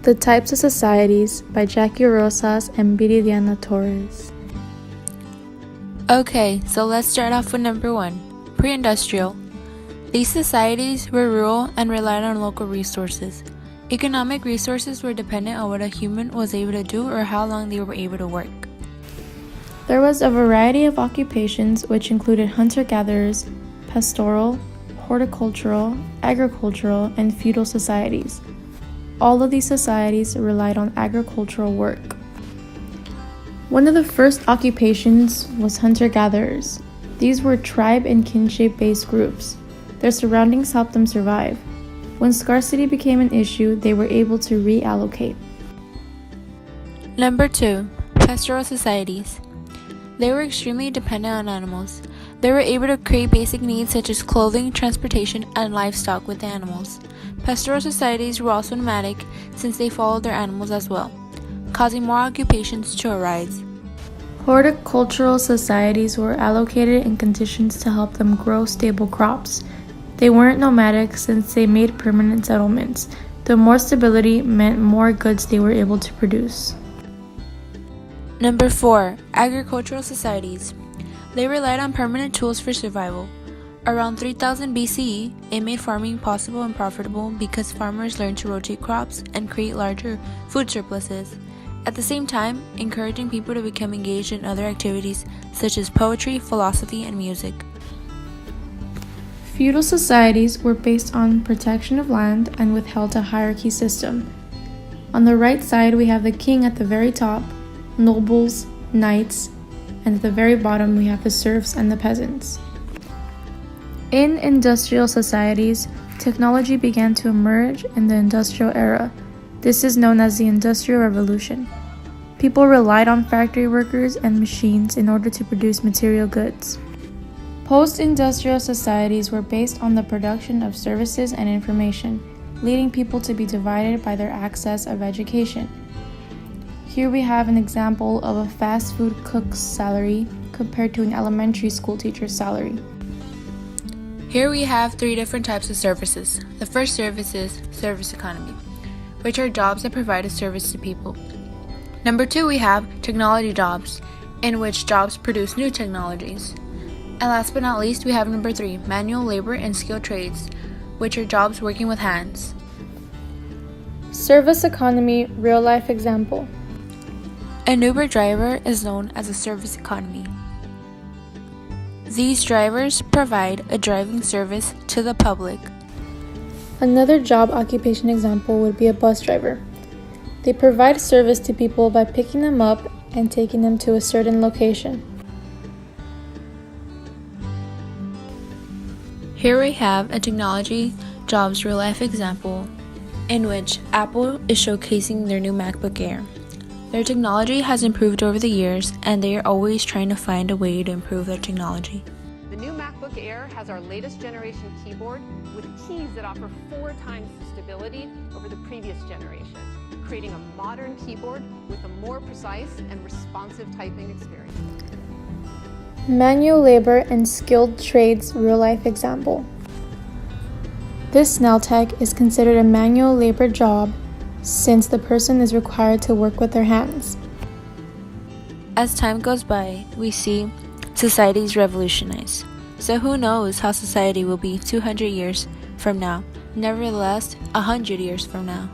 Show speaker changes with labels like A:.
A: The Types of Societies by Jackie Rosas and Viridiana Torres.
B: Okay, so let's start off with number 1, pre-industrial. These societies were rural and relied on local resources. Economic resources were dependent on what a human was able to do or how long they were able to work.
A: There was a variety of occupations which included hunter-gatherers, pastoral, horticultural, agricultural, and feudal societies. All of these societies relied on agricultural work. One of the first occupations was hunter-gatherers. These were tribe and kinship-based groups. Their surroundings helped them survive. When scarcity became an issue, they were able to reallocate.
B: Number 2, pastoral societies. They were extremely dependent on animals. They were able to create basic needs such as clothing, transportation, and livestock with the animals. Pastoral societies were also nomadic since they followed their animals as well, causing more occupations to arise.
A: Horticultural societies were allocated in conditions to help them grow stable crops. They weren't nomadic since they made permanent settlements. The more stability meant more goods they were able to produce.
B: Number 4, agricultural societies. They relied on permanent tools for survival. Around 3000 BCE, it made farming possible and profitable because farmers learned to rotate crops and create larger food surpluses. At the same time, encouraging people to become engaged in other activities such as poetry, philosophy, and music.
A: Feudal societies were based on protection of land and withheld a hierarchy system. On the right side, we have the king at the very top, nobles, knights, and at the very bottom, we have the serfs and the peasants. In industrial societies, technology began to emerge in the industrial era. This is known as the Industrial Revolution. People relied on factory workers and machines in order to produce material goods. Post-industrial societies were based on the production of services and information, leading people to be divided by their access of education. Here we have an example of a fast food cook's salary compared to an elementary school teacher's salary.
B: Here we have 3 different types of services. The first service is service economy, which are jobs that provide a service to people. Number 2, we have technology jobs, in which jobs produce new technologies. And last but not least, we have number 3, manual labor and skilled trades, which are jobs working with hands.
A: Service economy real-life example.
B: An Uber driver is known as a service economy. These drivers provide a driving service to the public.
A: Another job occupation example would be a bus driver. They provide service to people by picking them up and taking them to a certain location.
B: Here we have a technology jobs real-life example in which Apple is showcasing their new MacBook Air. Their technology has improved over the years, and they are always trying to find a way to improve their technology.
C: The new MacBook Air has our latest generation keyboard with keys that offer 4 times the stability over the previous generation, creating a modern keyboard with a more precise and responsive typing experience.
A: Manual labor and skilled trades real-life example. This nail tech is considered a manual labor job since the person is required to work with their hands.
B: As time goes by, we see societies revolutionize. So who knows how society will be 200 years from now, nevertheless 100 years from now.